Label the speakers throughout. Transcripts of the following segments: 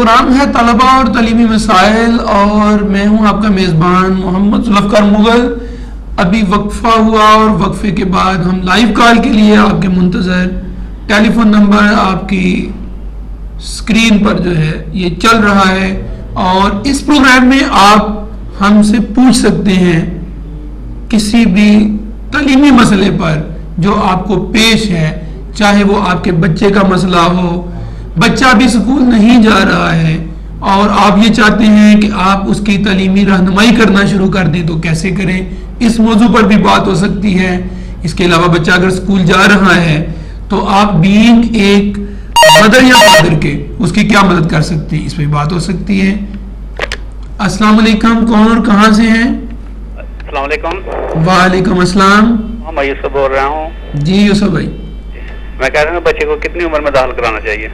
Speaker 1: Programme ہے طلبہ اور تعلیمی مسائل، اور میں ہوں آپ کا میزبان محمد ذوالفقار مغل۔ ابھی وقفہ ہوا اور وقفے کے بعد ہم لائیو کال کے لیے آپ کے منتظر، ٹیلی فون نمبر آپ کی اسکرین پر جو ہے یہ چل رہا ہے، اور اس پروگرام میں آپ ہم سے پوچھ سکتے ہیں کسی بھی تعلیمی مسئلے پر جو آپ کو پیش ہے، چاہے وہ آپ کے بچے کا مسئلہ ہو، بچہ ابھی اسکول نہیں جا رہا ہے اور آپ یہ چاہتے ہیں کہ آپ اس کی تعلیمی رہنمائی کرنا شروع کر دیں تو کیسے کریں، اس موضوع پر بھی بات ہو سکتی ہے۔ اس کے علاوہ بچہ اگر اسکول جا رہا ہے تو آپ بینگ ایک مدر یا فادر کے اس کی کیا مدد کر سکتے ہیں، اس پہ بات ہو سکتی ہے۔ السلام علیکم، کون اور کہاں سے ہیں؟
Speaker 2: السلام علیکم۔
Speaker 1: وعلیکم السلام۔
Speaker 2: میں یوسف بول رہا ہوں۔
Speaker 1: جی یوسف بھائی،
Speaker 2: میں کہہ رہا ہوں بچے کو کتنی عمر میں داخل کرانا چاہیے؟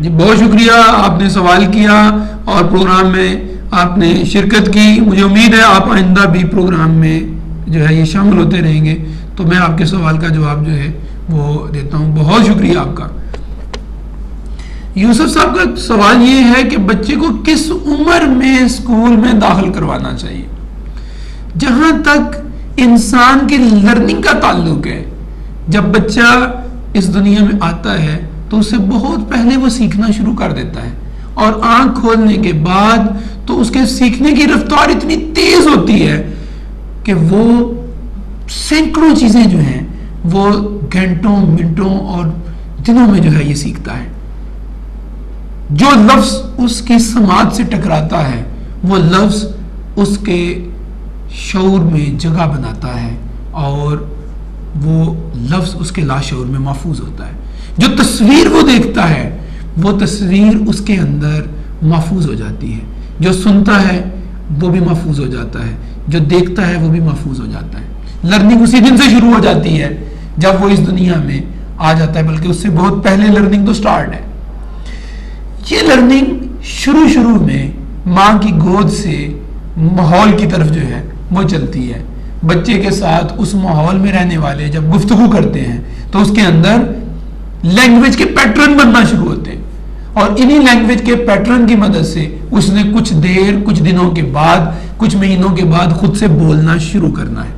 Speaker 1: جی بہت شکریہ، آپ نے سوال کیا اور پروگرام میں آپ نے شرکت کی۔ مجھے امید ہے آپ آئندہ بھی پروگرام میں جو ہے یہ شامل ہوتے رہیں گے، تو میں آپ کے سوال کا جواب جو ہے وہ دیتا ہوں۔ بہت شکریہ آپ کا۔ یوسف صاحب کا سوال یہ ہے کہ بچے کو کس عمر میں اسکول میں داخل کروانا چاہیے؟ جہاں تک انسان کی لرننگ کا تعلق ہے، جب بچہ اس دنیا میں آتا ہے تو اسے بہت پہلے وہ سیکھنا شروع کر دیتا ہے، اور آنکھ کھولنے کے بعد تو اس کے سیکھنے کی رفتار اتنی تیز ہوتی ہے کہ وہ سینکڑوں چیزیں جو ہیں وہ گھنٹوں، منٹوں اور دنوں میں جو ہے یہ سیکھتا ہے۔ جو لفظ اس کی سماعت سے ٹکراتا ہے وہ لفظ اس کے شعور میں جگہ بناتا ہے، اور وہ لفظ اس کے لاشعور میں محفوظ ہوتا ہے۔ جو تصویر وہ دیکھتا ہے وہ تصویر اس کے اندر محفوظ ہو جاتی ہے، جو سنتا ہے وہ بھی محفوظ ہو جاتا ہے، جو دیکھتا ہے وہ بھی محفوظ ہو جاتا ہے۔ لرننگ اسی دن سے شروع ہو جاتی ہے جب وہ اس دنیا میں آ جاتا ہے، بلکہ اس سے بہت پہلے لرننگ تو سٹارٹ ہے۔ یہ لرننگ شروع میں ماں کی گود سے ماحول کی طرف جو ہے وہ چلتی ہے۔ بچے کے ساتھ اس ماحول میں رہنے والے جب گفتگو کرتے ہیں تو اس کے اندر لینگویج کے پیٹرن بننا شروع ہوتے ہیں، اور انہی لینگویج کے پیٹرن کی مدد سے اس نے کچھ دیر، کچھ دنوں کے بعد، کچھ مہینوں کے بعد خود سے بولنا شروع کرنا ہے۔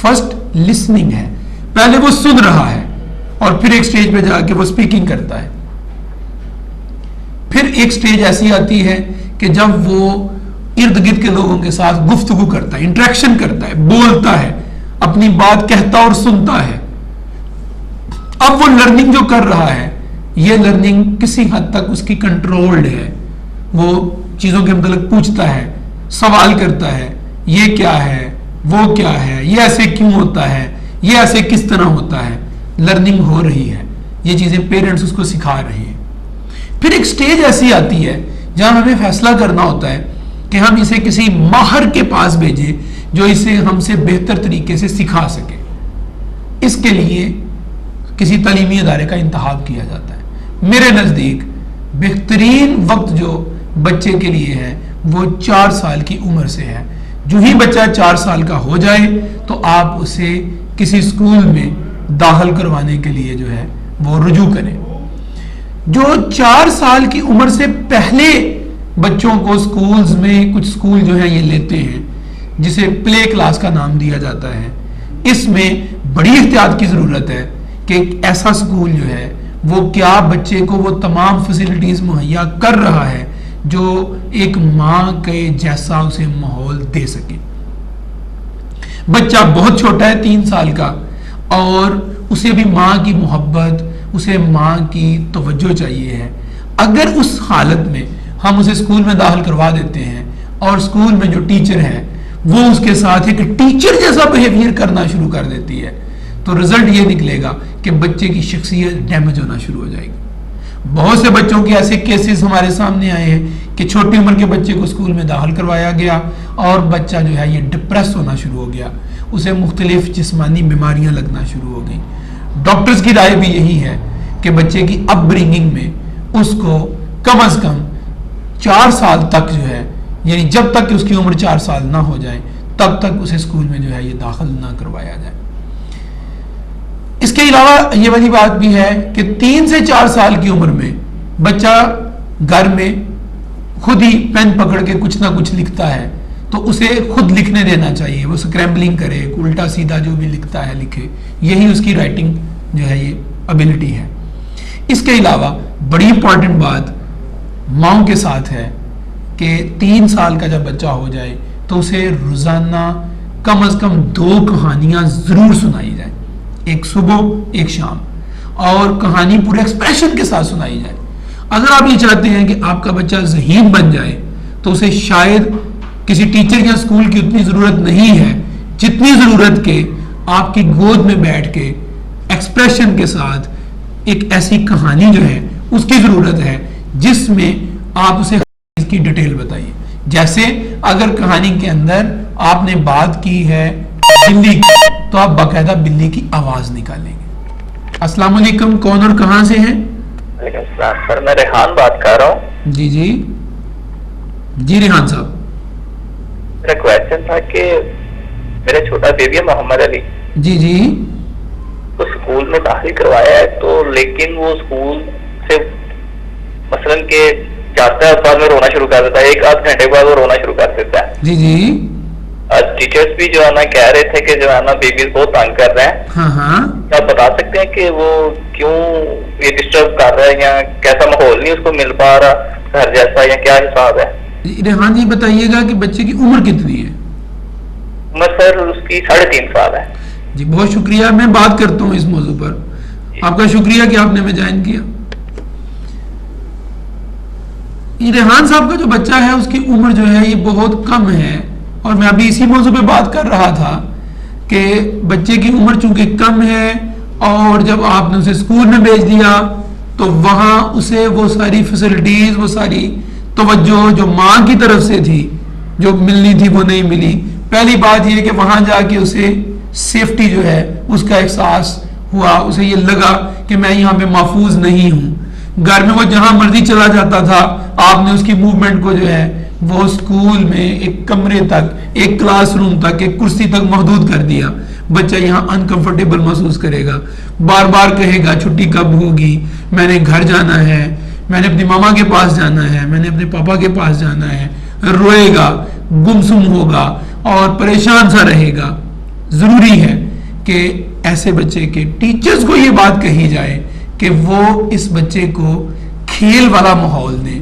Speaker 1: فرسٹ لسننگ ہے، پہلے وہ سن رہا ہے اور پھر ایک سٹیج پہ جا کے وہ سپیکنگ کرتا ہے۔ پھر ایک سٹیج ایسی آتی ہے کہ جب وہ ارد گرد کے لوگوں کے ساتھ گفتگو کرتا ہے، انٹریکشن کرتا ہے، بولتا ہے، اپنی بات کہتا اور سنتا ہے۔ اب وہ لرننگ جو کر رہا ہے، یہ لرننگ کسی حد تک اس کی کنٹرولڈ ہے۔ وہ چیزوں کے متعلق پوچھتا ہے، سوال کرتا ہے، یہ کیا ہے، وہ کیا ہے، یہ ایسے کیوں ہوتا ہے، یہ ایسے کس طرح ہوتا ہے۔ لرننگ ہو رہی ہے، یہ چیزیں پیرنٹس اس کو سکھا رہے ہیں۔ پھر ایک سٹیج ایسی آتی ہے جہاں ہمیں فیصلہ کرنا ہوتا ہے کہ ہم اسے کسی ماہر کے پاس بھیجیں جو اسے ہم سے بہتر طریقے سے سکھا سکے۔ اس کے لیے کسی تعلیمی ادارے کا انتخاب کیا جاتا ہے۔ میرے نزدیک بہترین وقت جو بچے کے لیے ہے وہ 4 سال کی عمر سے ہے۔ جو ہی بچہ 4 سال کا ہو جائے تو آپ اسے کسی اسکول میں داخل کروانے کے لیے جو ہے وہ رجوع کریں۔ جو 4 سال کی عمر سے پہلے بچوں کو سکولز میں، کچھ سکول جو ہیں یہ لیتے ہیں جسے پلے کلاس کا نام دیا جاتا ہے، اس میں بڑی احتیاط کی ضرورت ہے کہ ایک ایسا سکول جو ہے وہ کیا بچے کو وہ تمام فیسلٹیز مہیا کر رہا ہے جو ایک ماں کے جیسا اسے ماحول دے سکے۔ بچہ بہت چھوٹا ہے، 3 سال کا، اور اسے بھی ماں کی محبت، اسے ماں کی توجہ چاہیے ہے۔ اگر اس حالت میں ہم اسے اسکول میں داخل کروا دیتے ہیں اور اسکول میں جو ٹیچر ہے وہ اس کے ساتھ ایک ٹیچر جیسا بہیویئر کرنا شروع کر دیتی ہے، تو رزلٹ یہ نکلے گا کہ بچے کی شخصیت ڈیمیج ہونا شروع ہو جائے گی۔ بہت سے بچوں کے ایسے کیسز ہمارے سامنے آئے ہیں کہ چھوٹی عمر کے بچے کو اسکول میں داخل کروایا گیا اور بچہ جو ہے یہ ڈپریس ہونا شروع ہو گیا، اسے مختلف جسمانی بیماریاں لگنا شروع ہو گئیں۔ ڈاکٹرز کی رائے بھی یہی ہے کہ بچے کی اپ برنگنگ میں اس کو کم از کم 4 سال تک جو ہے، یعنی جب تک کہ اس کی عمر 4 سال نہ ہو جائے تب تک اسے اسکول میں جو ہے یہ داخل نہ کروایا جائے۔ اس کے علاوہ یہ والی بات بھی ہے کہ 3 سے 4 سال کی عمر میں بچہ گھر میں خود ہی پین پکڑ کے کچھ نہ کچھ لکھتا ہے تو اسے خود لکھنے دینا چاہیے. وہ اسکریمبلنگ کرے, الٹا سیدھا جو بھی لکھتا ہے لکھے, یہی اس کی رائٹنگ جو ہے یہ ابیلٹی ہے. اس کے علاوہ بڑی امپورٹنٹ بات ماؤں کے ساتھ ہے کہ 3 سال کا جب بچہ ہو جائے تو اسے روزانہ کم از کم 2 کہانیاں ضرور سنائی جائیں, ایک صبح ایک شام, اور کہانی پورے ایکسپریشن کے ساتھ سنائی جائے. اگر آپ یہ چاہتے ہیں کہ آپ کا بچہ ذہین بن جائے تو اسے شاید کسی ٹیچر یا اسکول کی اتنی ضرورت نہیں ہے جتنی ضرورت کہ آپ کی گود میں بیٹھ کے ایکسپریشن کے ساتھ ایک ایسی کہانی جو ہے اس کی ضرورت ہے جس میں آپ اسے اس کی ڈیٹیل بتائیے. جیسے اگر کہانی کے اندر آپ نے بات کی ہے بلی کی تو آپ باقاعدہ بلی کی آواز نکالیں گے. السلام علیکم, کون اور کہاں سے ہیں؟
Speaker 3: وعلیکم السلام سر, میں ریحان بات کر رہا ہوں.
Speaker 1: جی جی جی ریحان صاحب,
Speaker 3: میرا کویشچن تھا کہ میرا چھوٹا بیبی ہے محمد علی,
Speaker 1: جی جی
Speaker 3: تو اسکول میں داخل کروایا ہے تو لیکن وہ اسکول سے مثلاً کہ جاتا ہے, بعد میں رونا شروع کر دیتا ہے, 1-8 گھنٹے بعد وہ رونا شروع کر دیتا ہے.
Speaker 1: جی جی
Speaker 3: ٹیچرز بھی جو ہے نا کہہ رہے تھے کہ جو ہے نا بیبی بہت تنگ کر رہے ہیں.
Speaker 1: ہاں ہاں,
Speaker 3: کیا آپ بتا سکتے ہیں کہ وہ کیوں یہ ڈسٹرب کر رہا ہے, یا کیسا ماحول نہیں اس کو مل پا رہا گھر جیسا, یا کیا حساب ہے؟
Speaker 1: ریحان جی بتائیے گا کہ بچے کی عمر کتنی ہے؟
Speaker 3: عمر سر اس کی 3.5 سال ہے.
Speaker 1: جی بہت شکریہ, میں بات کرتا ہوں اس موضوع پر. آپ کا شکریہ کہ آپ نے ہمیں جوائن کیا. یہ ریحان صاحب کا جو بچہ ہے اس کی عمر جو ہے یہ بہت کم ہے, اور میں ابھی اسی موضوع پہ بات کر رہا تھا کہ بچے کی عمر چونکہ کم ہے اور جب آپ نے اسے اسکول میں بھیج دیا تو وہاں اسے وہ ساری فیسلٹیز, وہ ساری توجہ جو ماں کی طرف سے تھی جو ملنی تھی وہ نہیں ملی. پہلی بات یہ کہ وہاں جا کے اسے سیفٹی جو ہے اس کا احساس ہوا, اسے یہ لگا کہ میں یہاں پہ محفوظ نہیں ہوں. گھر میں وہ جہاں مرضی چلا جاتا تھا, آپ نے اس کی موومنٹ کو جو ہے وہ اسکول میں ایک کمرے تک, ایک کلاس روم تک, ایک کرسی تک محدود کر دیا. بچہ یہاں انکمفرٹیبل محسوس کرے گا, بار بار کہے گا چھٹی کب ہوگی, میں نے گھر جانا ہے, میں نے اپنی ماما کے پاس جانا ہے, میں نے اپنے پاپا کے پاس جانا ہے, روئے گا, گمسم ہوگا اور پریشان سا رہے گا. ضروری ہے کہ ایسے بچے کے ٹیچرز کو یہ بات کہی جائے کہ وہ اس بچے کو کھیل والا ماحول دیں.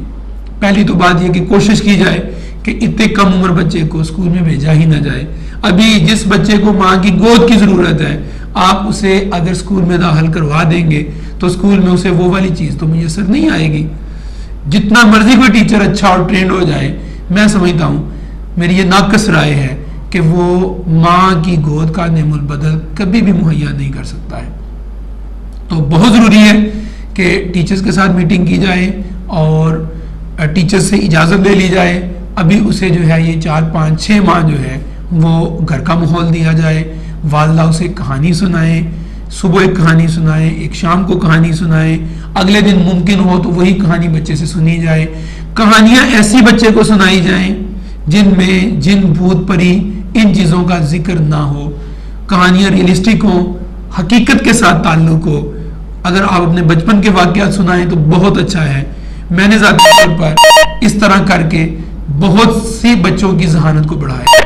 Speaker 1: پہلی تو بات یہ کہ کوشش کی جائے کہ اتنے کم عمر بچے کو اسکول میں بھیجا ہی نہ جائے. ابھی جس بچے کو ماں کی گود کی ضرورت ہے, آپ اسے اگر اسکول میں داخل کروا دیں گے تو اسکول میں اسے وہ والی چیز تو میسر نہیں آئے گی. جتنا مرضی کوئی ٹیچر اچھا اور ٹرینڈ ہو جائے, میں سمجھتا ہوں, میری یہ ناقص رائے ہے کہ وہ ماں کی گود کا نعم البدل کبھی بھی مہیا نہیں کر سکتا ہے. تو بہت ضروری ہے کہ ٹیچرز کے ساتھ میٹنگ کی جائے اور ٹیچر سے اجازت لے لی جائے. ابھی اسے جو ہے یہ 4-5-6 ماہ جو ہے وہ گھر کا ماحول دیا جائے, والدہ اسے کہانی سنائے, صبح ایک کہانی سنائے, ایک شام کو کہانی سنائے, اگلے دن ممکن ہو تو وہی کہانی بچے سے سنی جائے. کہانیاں ایسی بچے کو سنائی جائیں جن میں جن بھوت پری ان چیزوں کا ذکر نہ ہو, کہانیاں ریئلسٹک ہوں, حقیقت کے ساتھ تعلق ہو. اگر آپ اپنے بچپن کے واقعات سنائیں تو بہت اچھا ہے. میں نے ذاتی طور پر اس طرح کر کے بہت سی بچوں کی ذہانت کو بڑھایا.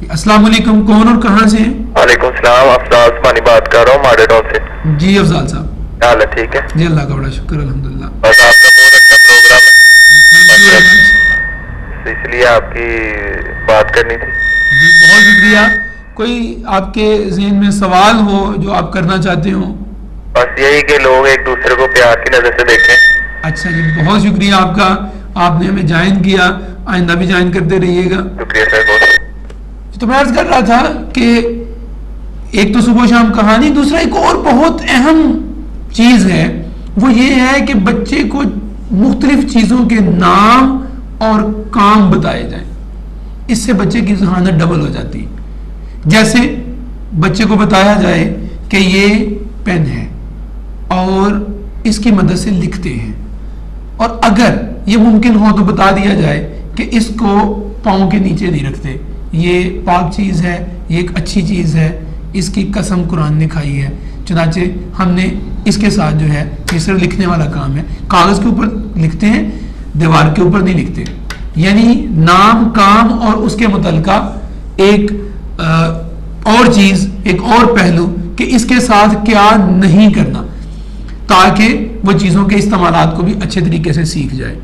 Speaker 1: السلام علیکم, کون اور کہاں سے ہیں؟
Speaker 3: وعلیکم السلام, افضال عثمانی بات کر رہا ہوں ماڈل ٹاؤن سے.
Speaker 1: جی افضال صاحب,
Speaker 3: کیا حال ہے؟ ٹھیک ہے
Speaker 1: جی اللہ کا بڑا شکر, الحمدللہ.
Speaker 3: بس آپ کا بہت اچھا پروگرام ہے, اس لیے آپ کی بات کرنی تھی.
Speaker 1: جی بہت شکریہ. کوئی آپ کے ذہن میں سوال ہو جو آپ کرنا چاہتے ہوں؟
Speaker 3: بس یہی کہ لوگ ایک دوسرے کو پیار کی نظر سے دیکھیں.
Speaker 1: اچھا جی, بہت شکریہ آپ کا, آپ نے ہمیں جوائن کیا, آئندہ بھی جوائن کرتے رہیے گا.
Speaker 3: شکریہ سر بہت.
Speaker 1: تو میں عرض کر رہا تھا کہ ایک تو صبح شام کہانی, دوسرا ایک اور بہت اہم چیز ہے, وہ یہ ہے کہ بچے کو مختلف چیزوں کے نام اور کام بتائے جائیں. اس سے بچے کی ذہانت ڈبل ہو جاتی ہے. جیسے بچے کو بتایا جائے کہ یہ پین ہے اور اس کی مدد سے لکھتے ہیں, اور اگر یہ ممکن ہو تو بتا دیا جائے کہ اس کو پاؤں کے نیچے نہیں رکھتے, یہ پاک چیز ہے, یہ ایک اچھی چیز ہے, اس کی قسم قرآن نے کھائی ہے. چنانچہ ہم نے اس کے ساتھ جو ہے یہ صرف لکھنے والا کام ہے, کاغذ کے اوپر لکھتے ہیں, دیوار کے اوپر نہیں لکھتے. یعنی نام, کام اور اس کے متعلقہ ایک اور چیز, ایک اور پہلو کہ اس کے ساتھ کیا نہیں کرنا, تاکہ وہ چیزوں کے استعمالات کو بھی اچھے طریقے سے سیکھ جائے.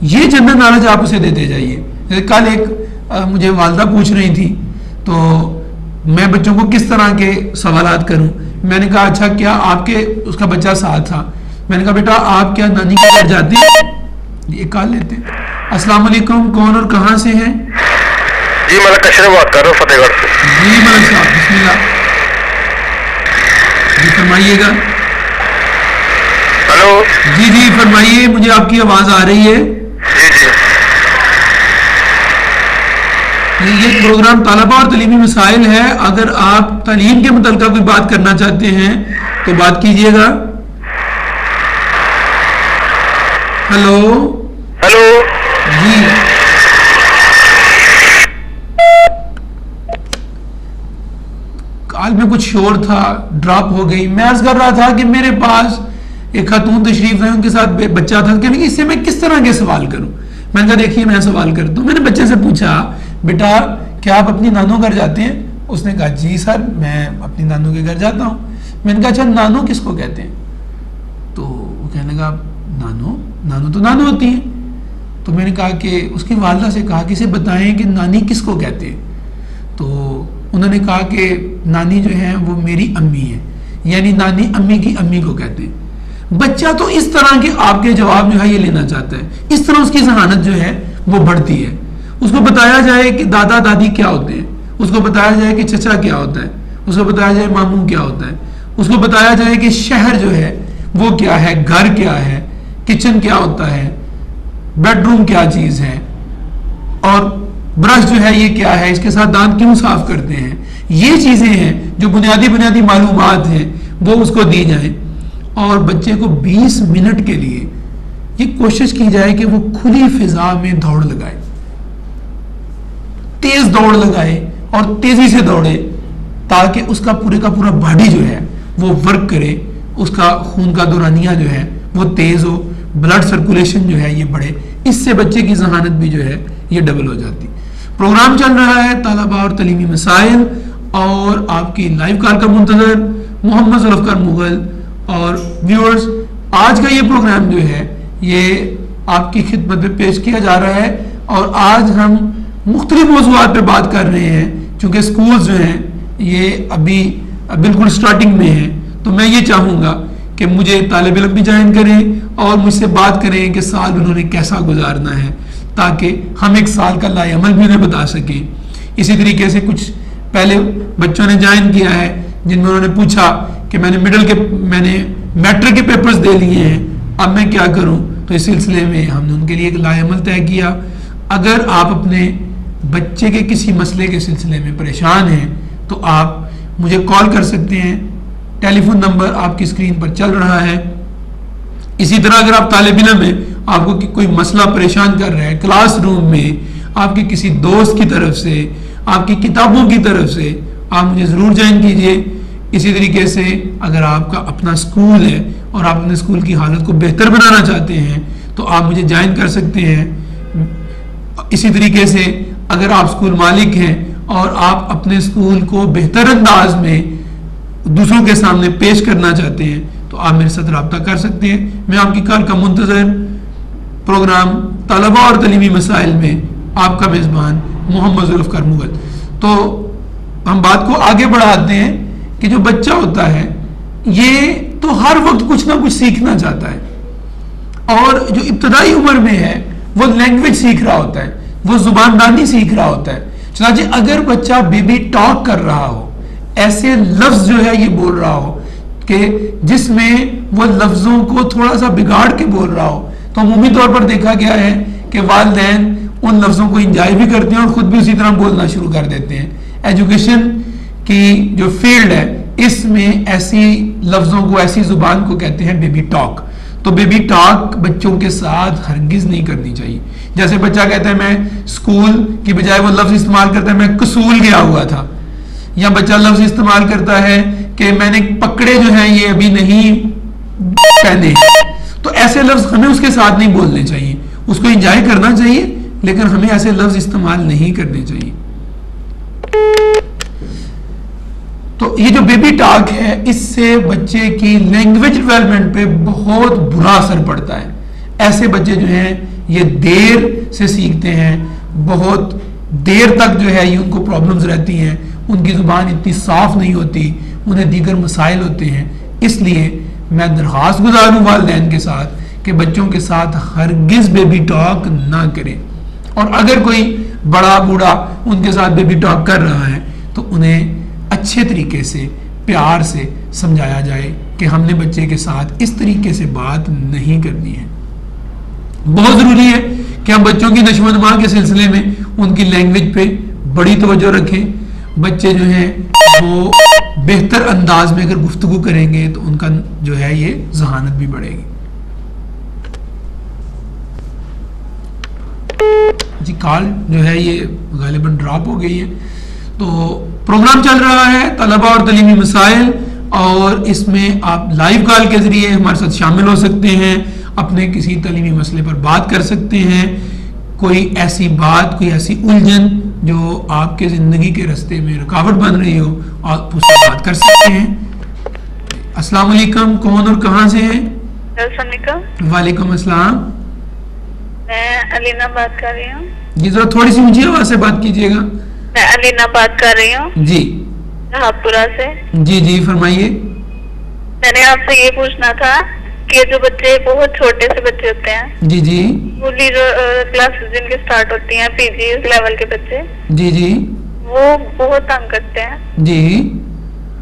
Speaker 1: یہ جنرل نالج آپ اسے دیتے جائیے. کل ایک مجھے والدہ پوچھ رہی تھی تو میں بچوں کو کس طرح کے سوالات کروں. میں نے کہا اچھا کیا آپ کے, اس کا بچہ ساتھ تھا, میں نے کہا بیٹا آپ کیا نانی کے گھر جاتے ہیں؟ یہ کال لیتے ہیں. السلام علیکم, کون اور کہاں سے ہیں؟
Speaker 4: جی ملک اشرف بات کر رہا ہوں فتح گڑھ سے.
Speaker 1: جی ملک صاحب بسم اللہ, جی فرمائیے گا.
Speaker 4: ہلو
Speaker 1: جی جی فرمائیے, مجھے آپ کی آواز آ رہی ہے.
Speaker 4: جی جی
Speaker 1: یہ پروگرام طلبہ اور تعلیمی مسائل ہے. اگر آپ تعلیم کے متعلقہ کوئی بات کرنا چاہتے ہیں تو بات کیجئے گا. ہلو
Speaker 4: ہلو
Speaker 1: جی کال میں کچھ شور تھا, ڈراپ ہو گئی. میں عرض کر رہا تھا کہ میرے پاس ایک خاتون تشریف ہے, ان کے ساتھ بچہ تھا. کہ اس سے میں کس طرح کے سوال کروں؟ میں نے کہا دیکھیے میں سوال کرتا ہوں. میں نے بچے سے پوچھا بیٹا کیا آپ اپنی نانو گھر جاتے ہیں؟ اس نے کہا جی سر میں اپنی نانو کے گھر جاتا ہوں. میں نے کہا اچھا نانو کس کو کہتے ہیں؟ تو وہ کہنے لگا نانو, نانو تو نانو ہوتی ہیں. تو میں نے کہا کہ اس کی والدہ سے کہا کہ اسے بتائیں کہ نانی کس کو کہتے ہیں. تو انہوں نے کہا کہ نانی جو ہے وہ میری امی ہے, یعنی نانی امی کی امی کو کہتے ہیں. بچہ تو اس طرح کے آپ کے جواب جو ہے یہ لینا چاہتا ہے. اس طرح اس کی ذہانت جو ہے وہ بڑھتی ہے. اس کو بتایا جائے کہ دادا دادی کیا ہوتے ہیں, اس کو بتایا جائے کہ چچا کیا ہوتا ہے, اس کو بتایا جائے ماموں کیا ہوتا ہے, اس کو بتایا جائے کہ شہر جو ہے وہ کیا ہے, گھر کیا ہے, کچن کیا ہوتا ہے, بیڈ روم کیا چیز ہے, اور برش جو ہے یہ کیا ہے, اس کے ساتھ دانت کیوں صاف کرتے ہیں. یہ چیزیں ہیں جو بنیادی معلومات ہیں وہ اس کو دی جائیں. اور بچے کو 20 منٹ کے لیے یہ کوشش کی جائے کہ وہ کھلی فضا میں دوڑ لگائے, تیز دوڑ لگائے اور تیزی سے دوڑے, تاکہ اس کا پورا باڈی جو ہے وہ ورک کرے, اس کا خون کا دورانیہ جو ہے وہ تیز ہو, بلڈ سرکولیشن جو ہے یہ بڑھے. اس سے بچے کی ذہانت بھی جو ہے یہ ڈبل ہو جاتی. پروگرام چل رہا ہے طلبہ اور تعلیمی مسائل, اور آپ کی لائیو کال کا منتظر محمد ذوالفقار مغل. اور ویورز آج کا یہ پروگرام جو ہے یہ آپ کی خدمت میں پیش کیا جا رہا ہے, اور آج ہم مختلف موضوعات پہ بات کر رہے ہیں. چونکہ سکولز جو ہیں یہ ابھی بالکل سٹارٹنگ میں ہیں, تو میں یہ چاہوں گا کہ مجھے طالب علم بھی جوائن کریں اور مجھ سے بات کریں کہ سال انہوں نے کیسا گزارنا ہے, تاکہ ہم ایک سال کا لائے عمل بھی انہیں بتا سکیں. اسی طریقے سے کچھ پہلے بچوں نے جوائن کیا ہے جن میں انہوں نے پوچھا کہ میں نے میٹرک کے پیپرز دے لیے ہیں, اب میں کیا کروں. تو اس سلسلے میں ہم نے ان کے لیے ایک لائے عمل طے کیا. اگر آپ اپنے بچے کے کسی مسئلے کے سلسلے میں پریشان ہیں تو آپ مجھے کال کر سکتے ہیں. ٹیلی فون نمبر آپ کی اسکرین پر چل رہا ہے. اسی طرح اگر آپ طالب علم ہیں, آپ کو کوئی مسئلہ پریشان کر رہا ہے کلاس روم میں, آپ کے کسی دوست کی طرف سے, آپ کی کتابوں کی طرف سے, آپ مجھے ضرور جوائن کیجئے. اسی طریقے سے اگر آپ کا اپنا اسکول ہے اور آپ اپنے اسکول کی حالت کو بہتر بنانا چاہتے ہیں تو آپ مجھے جوائن کر سکتے ہیں. اسی طریقے سے اگر آپ اسکول مالک ہیں اور آپ اپنے اسکول کو بہتر انداز میں دوسروں کے سامنے پیش کرنا چاہتے ہیں تو آپ میرے ساتھ رابطہ کر سکتے ہیں. میں آپ کی کال کا منتظر. پروگرام طلبہ اور تعلیمی مسائل میں آپ کا میزبان محمد ذوالفقار مغل. تو ہم بات کو آگے بڑھاتے ہیں کہ جو بچہ ہوتا ہے یہ تو ہر وقت کچھ نہ کچھ سیکھنا چاہتا ہے, اور جو ابتدائی عمر میں ہے وہ لینگویج سیکھ رہا ہوتا ہے, وہ زبان دانی سیکھ رہا ہوتا ہے. چنانچہ اگر بچہ بیبی ٹاک کر رہا ہو, ایسے لفظ جو ہے یہ بول رہا ہو کہ جس میں وہ لفظوں کو تھوڑا سا بگاڑ کے بول رہا ہو, تو عمومی طور پر دیکھا گیا ہے کہ والدین ان لفظوں کو انجوائے بھی کرتے ہیں اور خود بھی اسی طرح بولنا شروع کر دیتے ہیں. ایجوکیشن کی جو فیلڈ ہے اس میں ایسی لفظوں کو, ایسی زبان کو کہتے ہیں بیبی ٹاک. تو بیبی ٹاک بچوں کے ساتھ ہرگز نہیں کرنی چاہیے. جیسے بچہ کہتا ہے میں اسکول کی بجائے وہ لفظ استعمال کرتا ہے میں قصول گیا ہوا تھا, یا بچہ لفظ استعمال کرتا ہے کہ میں نے پکڑے جو ہیں یہ ابھی نہیں پہنے. تو ایسے لفظ ہمیں اس کے ساتھ نہیں بولنے چاہیے. اس کو انجوائے کرنا چاہیے، لیکن ہمیں ایسے لفظ استعمال نہیں کرنے چاہیے. تو یہ جو بیبی ٹاک ہے، اس سے بچے کی لینگویج ڈیولپمنٹ پہ بہت برا اثر پڑتا ہے. ایسے بچے جو ہیں یہ دیر سے سیکھتے ہیں، بہت دیر تک جو ہے یہ ان کو پرابلمز رہتی ہیں، ان کی زبان اتنی صاف نہیں ہوتی، انہیں دیگر مسائل ہوتے ہیں. اس لیے میں درخواست گزار ہوں والدین کے ساتھ کہ بچوں کے ساتھ ہرگز بیبی ٹاک نہ کریں، اور اگر کوئی بڑا بوڑھا ان کے ساتھ بیبی ٹاک کر رہا ہے تو انہیں اچھے طریقے سے پیار سے سمجھایا جائے کہ ہم نے بچے کے ساتھ اس طریقے سے بات نہیں کرنی ہے. بہت ضروری ہے کہ ہم بچوں کی نشو و نما کے سلسلے میں ان کی لینگویج پہ بڑی توجہ رکھیں. بچے جو ہیں وہ بہتر انداز میں اگر گفتگو کریں گے تو ان کا جو ہے یہ ذہانت بھی بڑھے گی. جی کال جو ہے یہ غالباً ڈراپ ہو گئی ہے. تو پروگرام چل رہا ہے طلبہ اور تعلیمی مسائل، اور اس میں آپ لائیو کال کے ذریعے ہمارے ساتھ شامل ہو سکتے ہیں، اپنے کسی تعلیمی مسئلے پر بات کر سکتے ہیں. کوئی ایسی بات، کوئی ایسی الجھن جو آپ کے زندگی کے راستے میں رکاوٹ بن رہی ہو، آپ اس سے بات کر سکتے ہیں. السلام علیکم، کون اور کہاں سے ہیں؟
Speaker 5: السلام علیکم.
Speaker 1: وعلیکم السلام.
Speaker 5: میں علینا بات کر رہی ہوں.
Speaker 1: جی ذرا تھوڑی سی اونچی آواز سے بات کیجیے گا.
Speaker 5: میں علینا بات کر رہی ہوں
Speaker 1: جی
Speaker 5: شہابپورہ سے.
Speaker 1: جی جی فرمائیے.
Speaker 5: میں نے آپ سے یہ پوچھنا تھا کہ جو بچے بہت چھوٹے سے بچے ہوتے ہیں،
Speaker 1: جی جی
Speaker 5: اسکولی جو کلاسز جن کے سٹارٹ ہوتی ہیں، پی جی لیول کے بچے،
Speaker 1: جی جی
Speaker 5: وہ بہت تنگ کرتے ہیں.
Speaker 1: جی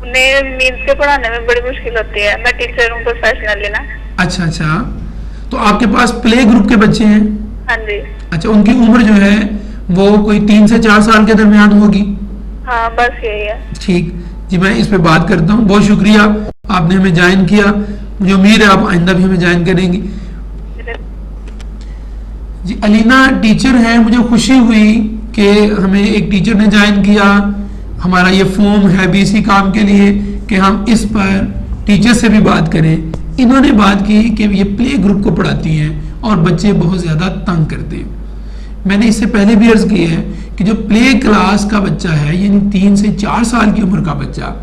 Speaker 5: انہیں مینس کے پڑھانے میں بڑی مشکل ہوتی ہے. میں ٹیچر ہوں پروفیشنلی نا.
Speaker 1: اچھا اچھا، تو آپ کے پاس پلے گروپ کے بچے ہیں؟
Speaker 5: ہاں جی.
Speaker 1: اچھا، ان کی عمر جو ہے وہ کوئی 3 سے 4 سال کے درمیان ہوگی؟
Speaker 5: ہاں بس یہی ہے.
Speaker 1: ٹھیک جی، میں اس پہ بات کرتا ہوں. بہت شکریہ، آپ نے ہمیں جوائن کیا. مجھے امید ہے آپ آئندہ بھی ہمیں جوائن کریں گی. جی علینا ٹیچر ہیں، مجھے خوشی ہوئی کہ ہمیں ایک ٹیچر نے جوائن کیا. ہمارا یہ فارم ہے بھی اسی کام کے لیے کہ ہم اس پر ٹیچر سے بھی بات کریں. انہوں نے بات کی کہ یہ پلے گروپ کو پڑھاتی ہیں اور بچے بہت زیادہ تنگ کرتے ہیں. میں نے اس سے پہلے بھی عرض کی ہے کہ جو پلے کلاس کا بچہ ہے، یعنی 3 سے 4 سال کی عمر کا بچہ،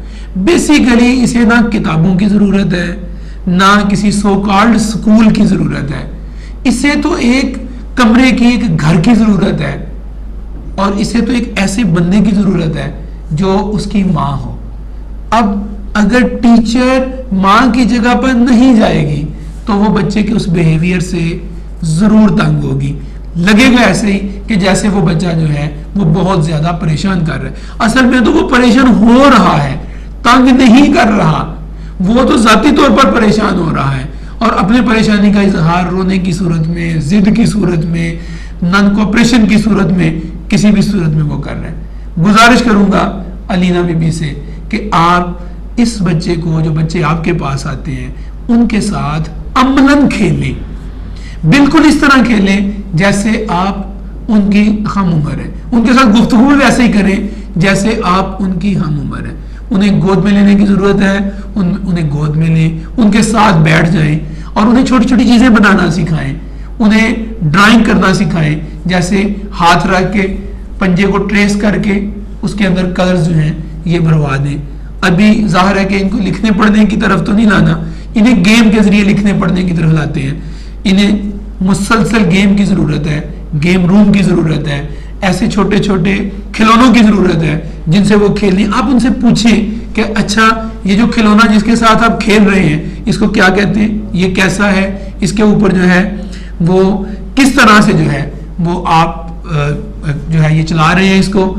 Speaker 1: بیسیکلی اسے نہ کتابوں کی ضرورت ہے، نہ کسی سو کالڈ سکول کی ضرورت ہے. اسے تو ایک کمرے کی، ایک گھر کی ضرورت ہے، اور اسے تو ایک ایسے بندے کی ضرورت ہے جو اس کی ماں ہو. اب اگر ٹیچر ماں کی جگہ پر نہیں جائے گی تو وہ بچے کے اس بیہیویئر سے ضرور تنگ ہوگی. لگے گا ایسے ہی کہ جیسے وہ بچہ جو ہے وہ بہت زیادہ پریشان کر رہا ہے. اصل میں تو وہ پریشان ہو رہا ہے، تنگ نہیں کر رہا. وہ تو ذاتی طور پر پریشان ہو رہا ہے، اور اپنے پریشانی کا اظہار رونے کی صورت میں، ضد کی صورت میں، نان کوپریشن کی صورت میں، کسی بھی صورت میں وہ کر رہے ہیں. گزارش کروں گا علینا بی بی سے کہ آپ اس بچے کو، جو بچے آپ کے پاس آتے ہیں، ان کے ساتھ عملاً کھیلیں. بالکل اس طرح کھیلیں جیسے آپ ان کی ہم عمر ہے. ان کے ساتھ گفتگو بھی ویسے ہی کریں جیسے آپ ان کی ہم عمر ہے. انہیں گود میں لینے کی ضرورت ہے، انہیں گود میں لیں، ان کے ساتھ بیٹھ جائیں اور انہیں چھوٹی چھوٹی چیزیں بنانا سکھائیں. انہیں ڈرائنگ کرنا سکھائیں، جیسے ہاتھ رکھ کے پنجے کو ٹریس کر کے اس کے اندر کلرز جو ہیں یہ بھروا دیں. ابھی ظاہر ہے کہ ان کو لکھنے پڑھنے کی طرف تو نہیں لانا، انہیں گیم کے ذریعے لکھنے پڑھنے کی طرف لاتے ہیں. انہیں مسلسل گیم کی ضرورت ہے، گیم روم کی ضرورت ہے، ایسے چھوٹے چھوٹے کھلونوں کی ضرورت ہے جن سے وہ کھیلیں. آپ ان سے پوچھیں کہ اچھا یہ جو کھلونا جس کے ساتھ آپ کھیل رہے ہیں اس کو کیا کہتے ہیں، یہ کیسا ہے، اس کے اوپر جو ہے وہ کس طرح سے جو ہے وہ آپ جو ہے یہ چلا رہے ہیں، اس کو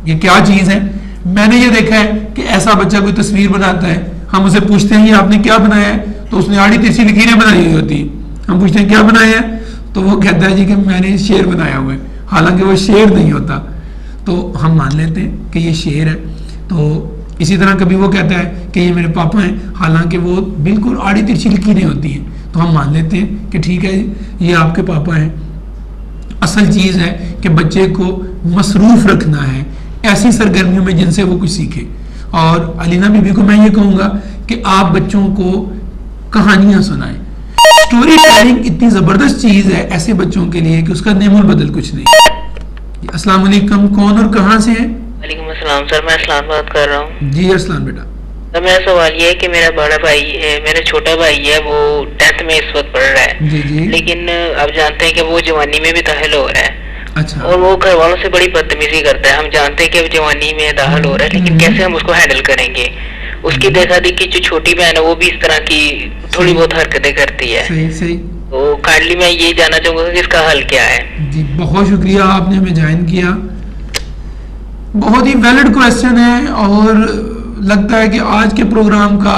Speaker 1: یہ کیا چیز ہے. میں نے یہ دیکھا ہے کہ ایسا بچہ کوئی تصویر بناتا ہے، ہم اسے پوچھتے ہیں یہ آپ نے کیا بنایا ہے، تو اس نے آڑی تیسری لکیریں بنائی ہوئی ہوتی ہیں. ہم پوچھتے ہیں کیا بنایا ہے، تو وہ کہتا ہے جی کہ میں نے شعر بنایا ہوا ہے، حالانکہ وہ شعر نہیں ہوتا. تو ہم مان لیتے ہیں کہ یہ شعر ہے. تو اسی طرح کبھی وہ کہتا ہے کہ یہ میرے پاپا ہیں، حالانکہ وہ بالکل آڑی ترچھی لکیریں ہوتی ہیں. تو ہم مان لیتے ہیں کہ ٹھیک ہے یہ آپ کے پاپا ہیں. اصل چیز ہے کہ بچے کو مصروف رکھنا ہے ایسی سرگرمیوں میں جن سے وہ کچھ سیکھے. اور علینا بی بی کو میں یہ کہوں گا کہ آپ بچوں کو کہانیاں سنائیں. اسٹوری ٹیلنگ اتنی زبردست چیز ہے ایسے بچوں کے لیے کہ اس کا نعم البدل کچھ نہیں. السلام علیکم, کون اور کہاں سے ہیں؟
Speaker 6: وعلیکم السلام سر, میں اسلام بات کر رہا ہوں.
Speaker 1: جی ارسلان بیٹا.
Speaker 6: سر میرا سوال یہ ہے کہ میرا بڑا بھائی ہے, میرا چھوٹا بھائی ہے, وہ 10th میں اس وقت پڑھ رہا ہے.
Speaker 1: جی جی.
Speaker 6: لیکن آپ جانتے ہیں کہ وہ جوانی میں بھی داخل ہو رہا ہے.
Speaker 1: اچھا.
Speaker 6: اور وہ گھر والوں سے بڑی بدتمیزی کرتا ہے. ہم جانتے ہیں کہ وہ جوانی میں داخل ہو رہا ہے, لیکن کیسے ہم اس کو ہینڈل کریں گے؟ اس کی دیکھا دیکھی جو چھوٹی بہن ہے وہ بھی اس طرح کی تھوڑی بہت حرکتیں کرتی ہے.
Speaker 1: صحیح صحیح.
Speaker 6: تو کائنڈلی میں یہ جاننا چاہوں گا کہ اس کا حل کیا ہے.
Speaker 1: جی بہت شکریہ, آپ نے ہمیں جوائن کیا. بہت ہی ویلڈ کویسچن ہے, اور لگتا ہے کہ آج کے پروگرام کا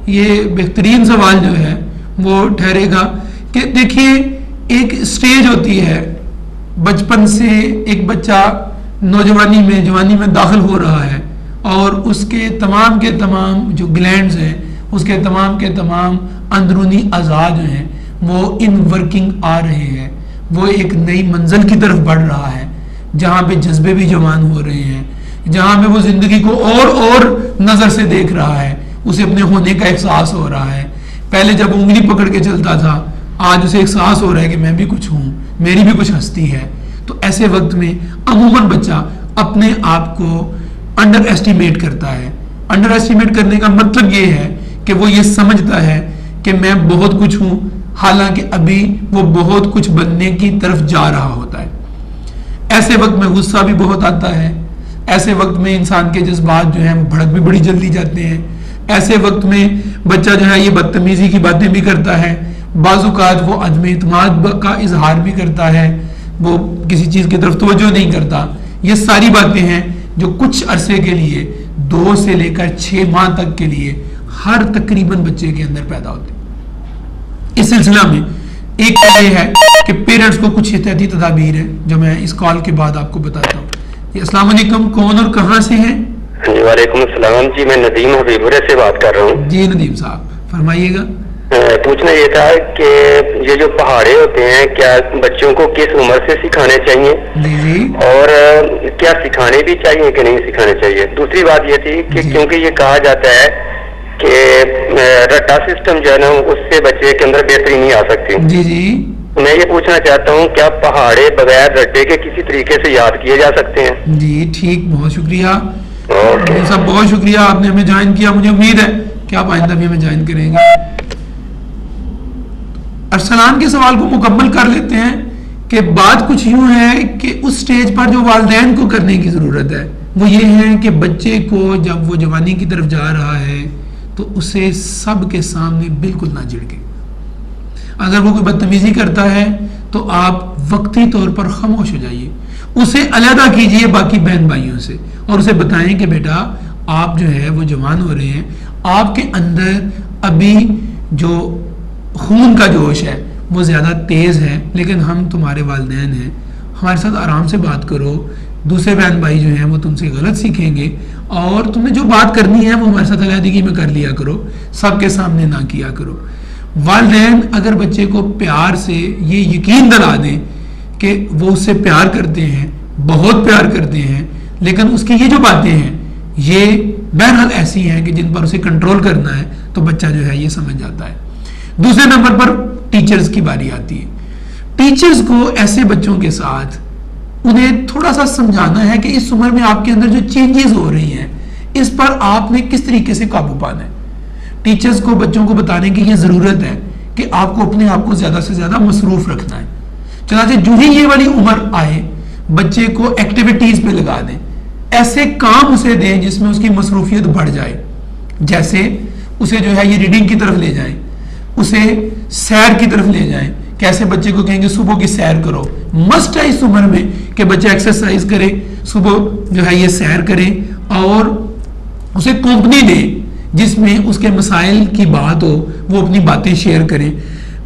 Speaker 1: یہ بہترین سوال جو ہے وہ ٹھہرے گا کہ دیکھیے ایک سٹیج ہوتی ہے بچپن سے, ایک بچہ نوجوانی میں جوانی میں داخل ہو رہا ہے, اور اس کے تمام کے تمام جو گلینڈز ہیں, اس کے تمام اندرونی اعضاء جو ہیں وہ ان ورکنگ آ رہے ہیں. وہ ایک نئی منزل کی طرف بڑھ رہا ہے جہاں پہ جذبے بھی جوان ہو رہے ہیں, جہاں پہ وہ زندگی کو اور نظر سے دیکھ رہا ہے, اسے اپنے ہونے کا احساس ہو رہا ہے. پہلے جب انگلی پکڑ کے چلتا تھا, آج اسے احساس ہو رہا ہے کہ میں بھی کچھ ہوں, میری بھی کچھ ہستی ہے. تو ایسے وقت میں عموماً بچہ اپنے آپ کو انڈر ایسٹیمیٹ کرتا ہے. انڈر ایسٹیمیٹ کرنے کا مطلب یہ ہے کہ وہ یہ سمجھتا ہے کہ میں بہت کچھ ہوں, حالانکہ ابھی وہ بہت کچھ بننے کی طرف جا رہا ہوتا ہے. ایسے وقت میں غصہ بھی بہت آتا ہے, ایسے وقت میں انسان کے جذبات جو ہیں وہ بھڑک بھی بڑی جلدی جاتے ہیں. ایسے وقت میں بچہ جو ہے یہ بدتمیزی کی باتیں بھی کرتا ہے, بعض اوقات وہ عدم اعتماد کا اظہار بھی کرتا ہے, وہ کسی چیز کی طرف توجہ نہیں کرتا. یہ ساری باتیں ہیں جو کچھ عرصے کے لیے 2 سے لے کر 6 ماہ تک کے لیے ہر تقریباً بچے کے اندر پیدا ہوتے ہیں. اس سلسلہ میں ایک یہ ہے کہ پیرنٹس کو کچھ احتیاطی تدابیر ہیں جو میں اس کال کے بعد آپ کو بتاتا ہوں. السلام علیکم, کون اور کہاں سے ہیں؟
Speaker 4: جی وعلیکم السلام جی, میں ندیم حبیبورے سے بات کر رہا ہوں.
Speaker 1: جی ندیم صاحب فرمائیے گا.
Speaker 4: پوچھنا یہ تھا کہ یہ جو پہاڑے ہوتے ہیں کیا بچوں کو کس عمر سے سکھانے چاہیے,
Speaker 1: جی جی,
Speaker 4: اور کیا سکھانے بھی چاہیے کہ نہیں سکھانے چاہیے؟ دوسری بات یہ تھی کہ کیونکہ یہ کہا جاتا ہے کہ رٹا سسٹم جو ہے نا اس سے بچے کے اندر بہتری نہیں آ سکتی.
Speaker 1: جی جی,
Speaker 4: میں یہ پوچھنا چاہتا ہوں کیا پہاڑے بغیر رٹے کے کسی طریقے سے یاد کیے جا سکتے ہیں؟
Speaker 1: جی ٹھیک, بہت شکریہ صاحب, بہت شکریہ, آپ نے ہمیں جوائن کیا. مجھے امید ہے کہ آپ آئندہ بھی ہمیں جوائن کریں گے. ارسلان کے سوال کو مکمل کر لیتے ہیں کہ بات کچھ یوں ہے کہ اس سٹیج پر جو والدین کو کرنے کی ضرورت ہے وہ یہ ہے کہ بچے کو جب وہ جوانی کی طرف جا رہا ہے تو اسے سب کے سامنے بالکل نہ جھڑکے. اگر وہ کوئی بدتمیزی کرتا ہے تو آپ وقتی طور پر خاموش ہو جائیے, اسے علیحدہ کیجئے باقی بہن بھائیوں سے, اور اسے بتائیں کہ بیٹا آپ جو ہے وہ جوان ہو رہے ہیں, آپ کے اندر ابھی جو خون کا جوش ہے وہ زیادہ تیز ہے, لیکن ہم تمہارے والدین ہیں, ہمارے ساتھ آرام سے بات کرو. دوسرے بہن بھائی جو ہیں وہ تم سے غلط سیکھیں گے, اور تم نے جو بات کرنی ہے وہ ہمارے ساتھ علیحدگی میں کر لیا کرو, سب کے سامنے نہ کیا کرو. والدین اگر بچے کو پیار سے یہ یقین دلا دیں کہ وہ اس سے پیار کرتے ہیں, بہت پیار کرتے ہیں, لیکن اس کی یہ جو باتیں ہیں یہ بہرحال ایسی ہیں کہ جن پر اسے کنٹرول کرنا ہے, تو بچہ جو ہے یہ سمجھ جاتا ہے. دوسرے نمبر پر ٹیچرز کی باری آتی ہے. ٹیچرز کو ایسے بچوں کے ساتھ انہیں تھوڑا سا سمجھانا ہے کہ اس عمر میں آپ کے اندر جو چینجز ہو رہی ہیں اس پر آپ نے کس طریقے سے قابو پانا ہے. ٹیچرز کو بچوں کو بتانے کی یہ ضرورت ہے کہ آپ کو اپنے آپ کو زیادہ سے زیادہ مصروف رکھنا ہے. چنانچہ جو ہی یہ والی عمر آئے بچے کو ایکٹیویٹیز پہ لگا دیں, ایسے کام اسے دیں جس میں اس کی مصروفیت بڑھ جائے. جیسے اسے جو ہے یہ ریڈنگ کی طرف لے جائیں, اسے سیر کی طرف لے جائیں. کیسے بچے کو کہیں گے صبح کی سیر کرو, مسٹ ہے اس عمر میں کہ بچہ ایکسرسائز کرے, صبح جو ہے یہ سیر کرے, اور اسے کمپنی دے جس میں اس کے مسائل کی بات ہو, وہ اپنی باتیں شیئر کریں.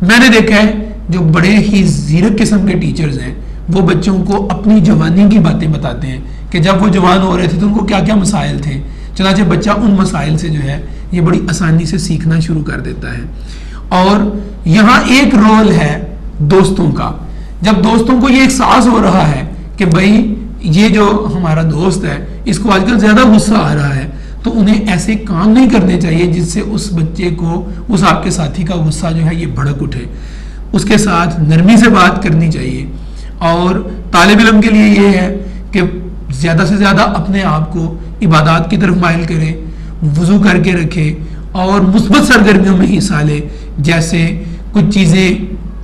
Speaker 1: میں نے دیکھا ہے جو بڑے ہی زیرک قسم کے ٹیچرز ہیں وہ بچوں کو اپنی جوانی کی باتیں بتاتے ہیں کہ جب وہ جوان ہو رہے تھے تو ان کو کیا کیا مسائل تھے. چنانچہ بچہ ان مسائل سے جو ہے یہ بڑی آسانی سے سیکھنا شروع کر دیتا ہے. اور یہاں ایک رول ہے دوستوں کا. جب دوستوں کو یہ احساس ہو رہا ہے کہ بھائی یہ جو ہمارا دوست ہے اس کو آج کل زیادہ غصہ آ رہا ہے, تو انہیں ایسے کام نہیں کرنے چاہیے جس سے اس بچے کو، اس آپ کے ساتھی کا غصہ جو ہے یہ بھڑک اٹھے. اس کے ساتھ نرمی سے بات کرنی چاہیے. اور طالب علم کے لیے یہ ہے کہ زیادہ سے زیادہ اپنے آپ کو عبادات کی طرف مائل کرے، وضو کر کے رکھے اور مثبت سرگرمیوں میں حصہ لے، جیسے کچھ چیزیں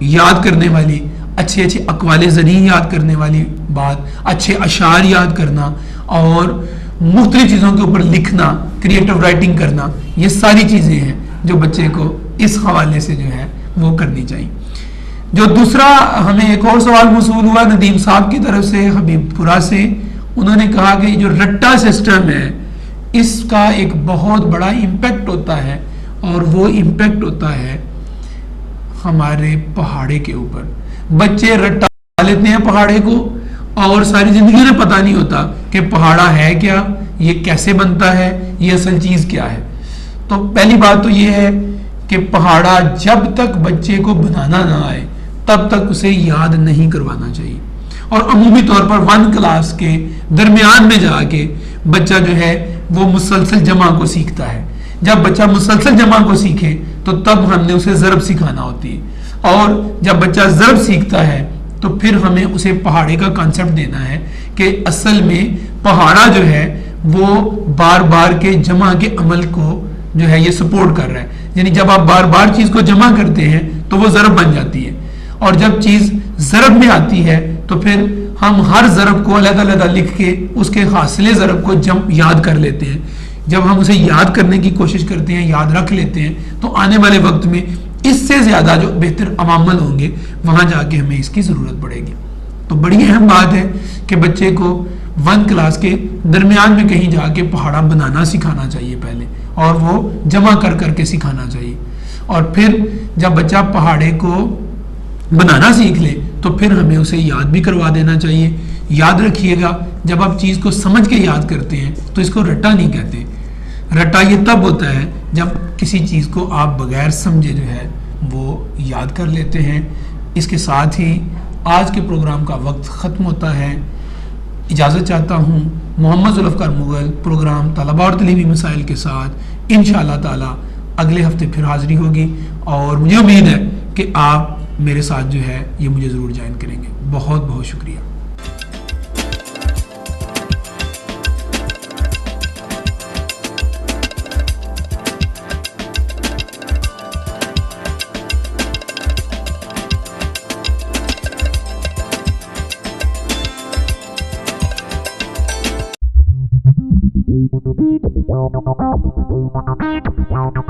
Speaker 1: یاد کرنے والی، اچھے اچھے اقوال زرعی یاد کرنے والی بات، اچھے اشعار یاد کرنا اور مختلف چیزوں کے اوپر لکھنا، کریٹو رائٹنگ کرنا. یہ ساری چیزیں ہیں جو بچے کو اس حوالے سے جو ہے وہ کرنی چاہیے. جو دوسرا ہمیں ایک اور سوال موصول ہوا ندیم صاحب کی طرف سے حبیب پورہ سے، انہوں نے کہا کہ جو رٹا سسٹم ہے اس کا ایک بہت بڑا امپیکٹ ہوتا ہے، اور وہ امپیکٹ ہوتا ہے ہمارے پہاڑے کے اوپر. بچے رٹا لیتے ہیں پہاڑے کو اور ساری زندگی انہیں پتہ نہیں ہوتا کہ پہاڑا ہے کیا، یہ کیسے بنتا ہے، یہ اصل چیز کیا ہے. تو پہلی بات تو یہ ہے کہ پہاڑا جب تک بچے کو بنانا نہ آئے تب تک اسے یاد نہیں کروانا چاہیے. اور عمومی طور پر 1 کلاس کے درمیان میں جا کے بچہ جو ہے وہ مسلسل جمع کو سیکھتا ہے. جب بچہ مسلسل جمع کو سیکھے تو تب ہم نے اسے ضرب سکھانا ہوتی ہے، اور جب بچہ ضرب سیکھتا ہے تو پھر ہمیں اسے پہاڑے کا کانسیپٹ دینا ہے کہ اصل میں پہاڑا جو ہے وہ بار بار کے جمع کے عمل کو جو ہے یہ سپورٹ کر رہا ہے. یعنی جب آپ بار بار چیز کو جمع کرتے ہیں تو وہ ضرب بن جاتی ہے، اور جب چیز ضرب میں آتی ہے تو پھر ہم ہر ضرب کو علیحدہ علیحدہ لکھ کے اس کے حاصل ضرب کو یاد کر لیتے ہیں. جب ہم اسے یاد کرنے کی کوشش کرتے ہیں، یاد رکھ لیتے ہیں، تو آنے والے وقت میں اس سے زیادہ جو بہتر عوامل ہوں گے وہاں جا کے ہمیں اس کی ضرورت پڑے گی. تو بڑی اہم بات ہے کہ بچے کو 1 کلاس کے درمیان میں کہیں جا کے پہاڑا بنانا سکھانا چاہیے پہلے، اور وہ جمع کر کر کے سکھانا چاہیے. اور پھر جب بچہ پہاڑے کو بنانا سیکھ لے تو پھر ہمیں اسے یاد بھی کروا دینا چاہیے. یاد رکھیے گا جب آپ چیز کو سمجھ کے یاد کرتے ہیں تو اس کو رٹا نہیں کہتے. رٹا یہ تب ہوتا ہے جب کسی چیز کو آپ بغیر سمجھے جو ہے وہ یاد کر لیتے ہیں. اس کے ساتھ ہی آج کے پروگرام کا وقت ختم ہوتا ہے. اجازت چاہتا ہوں. محمد ذوالفقار مغل پروگرام طلبہ اور تعلیمی مسائل کے ساتھ انشاءاللہ تعالی اگلے ہفتے پھر حاضری ہوگی، اور مجھے امید ہے کہ آپ میرے ساتھ جو ہے یہ مجھے ضرور جوائن کریں گے. بہت بہت شکریہ.
Speaker 7: Wow.